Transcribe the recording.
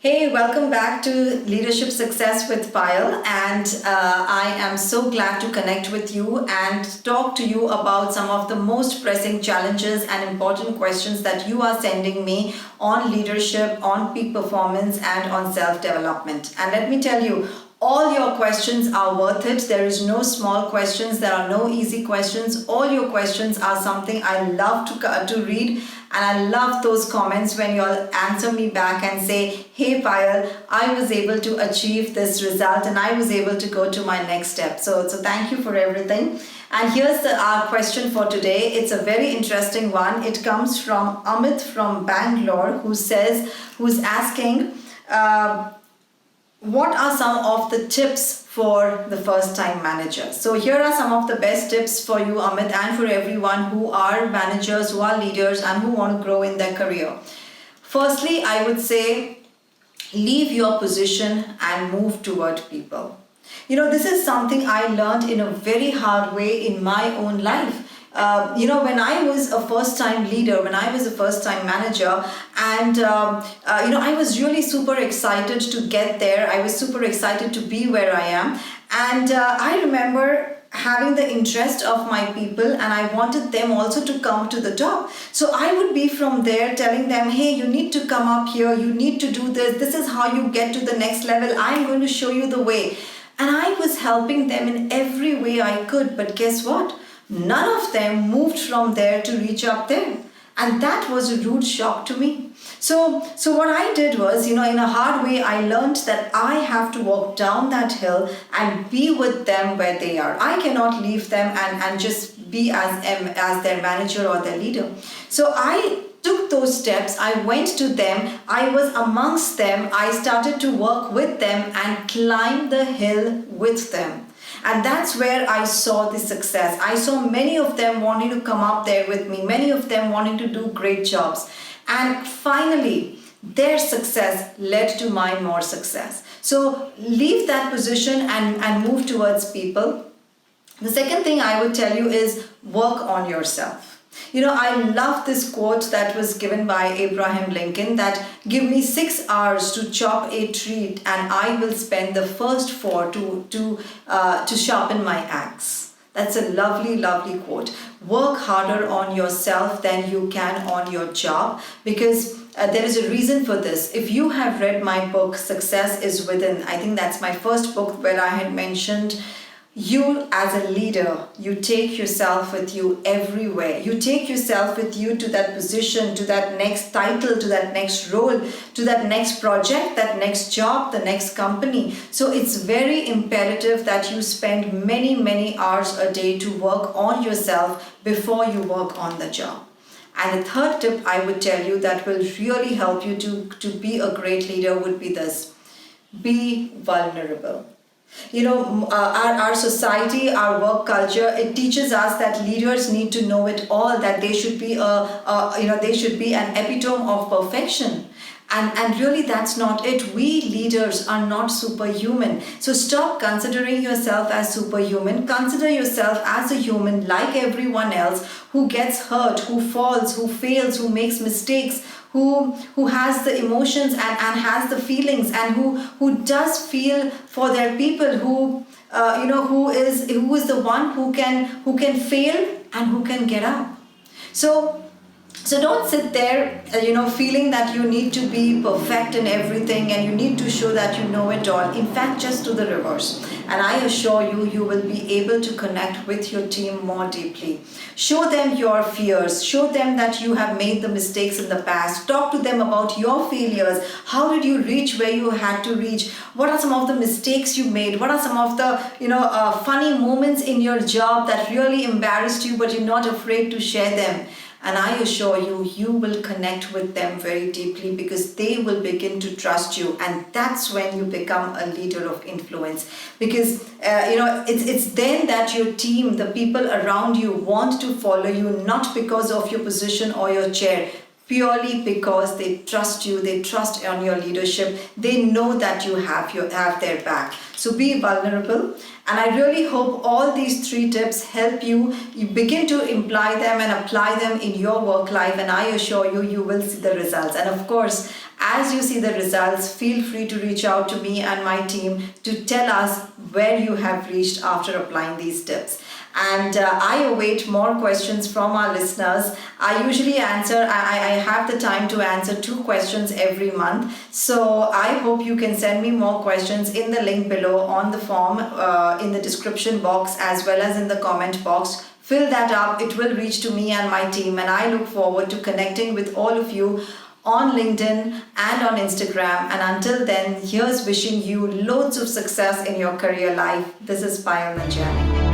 Hey, welcome back to Leadership Success with Payal, and I am so glad to connect with you and talk to you about some of the most pressing challenges and important questions that you are sending me on leadership, on peak performance, and on self-development. And let me tell you, all your questions are worth it. There is no small questions. There are no easy questions. All your questions are something I love to read. And I love those comments when you all answer me back and say, hey Payal, I was able to achieve this result and I was able to go to my next step. So thank you for everything. And here's our question for today. It's a very interesting one. It comes from Amit from Bangalore, who's asking, what are some of the tips for the first-time manager? So here are some of the best tips for you, Amit, and for everyone who are managers, who are leaders, and who want to grow in their career. Firstly, I would say, leave your position and move toward people. This is something I learned in a very hard way in my own life. When I was a first-time leader, when I was a first-time manager, and I was really super excited to get there. I was super excited to be where I am, and I remember having the interest of my people, and I wanted them also to come to the top. So I would be from there telling them, hey, you need to come up here, you need to do this, this is how you get to the next level, I'm going to show you the way. And I was helping them in every way I could, but guess what? None of them moved from there to reach up there. And that was a rude shock to me. So what I did was, in a hard way, I learned that I have to walk down that hill and be with them where they are. I cannot leave them and just be as their manager or their leader. So I took those steps. I went to them. I was amongst them. I started to work with them and climb the hill with them. And that's where I saw the success. I saw many of them wanting to come up there with me, many of them wanting to do great jobs. And finally, their success led to my more success. So leave that position and move towards people. The second thing I would tell you is work on yourself. I love this quote that was given by Abraham Lincoln, that give me 6 hours to chop a tree and I will spend the first 4 to sharpen my axe. That's a lovely, lovely quote. Work harder on yourself than you can on your job, because there is a reason for this. If you have read my book, Success is Within, I think that's my first book where I had mentioned, you as a leader, you take yourself with you everywhere. You take yourself with you to that position, to that next title, to that next role, to that next project, that next job, the next company. So it's very imperative that you spend many, many hours a day to work on yourself before you work on the job. And the third tip I would tell you that will really help you to be a great leader would be this: be vulnerable. Our society, our work culture, it teaches us that leaders need to know it all, that they should be they should be an epitome of perfection. And really that's not it. We leaders are not superhuman. So stop considering yourself as superhuman. Consider yourself as a human like everyone else, who gets hurt, who falls, who fails, who makes mistakes, who has the emotions and has the feelings, and who does feel for their people, who is the one who can fail and who can get up. So don't sit there, feeling that you need to be perfect in everything and you need to show that you know it all. In fact, just do the reverse. And I assure you, you will be able to connect with your team more deeply. Show them your fears. Show them that you have made the mistakes in the past. Talk to them about your failures. How did you reach where you had to reach? What are some of the mistakes you made? What are some of the funny moments in your job that really embarrassed you, but you're not afraid to share them? And I assure you, you will connect with them very deeply, because they will begin to trust you. And that's when you become a leader of influence. Because, it's then that your team, the people around you, want to follow you, not because of your position or your chair, purely because they trust you, they trust on your leadership, they know that you have their back. So be vulnerable. And I really hope all these 3 tips help you. You begin to imply them and apply them in your work life, and I assure you, you will see the results. And of course, As you see the results, feel free to reach out to me and my team to tell us where you have reached after applying these tips. And I await more questions from our listeners. I usually I have the time to answer 2 questions every month. So I hope you can send me more questions in the link below on the form in the description box as well as in the comment box. Fill that up. It will reach to me and my team, and I look forward to connecting with all of you on LinkedIn and on Instagram. And until then, here's wishing you loads of success in your career life. This is Payal Nanjiani.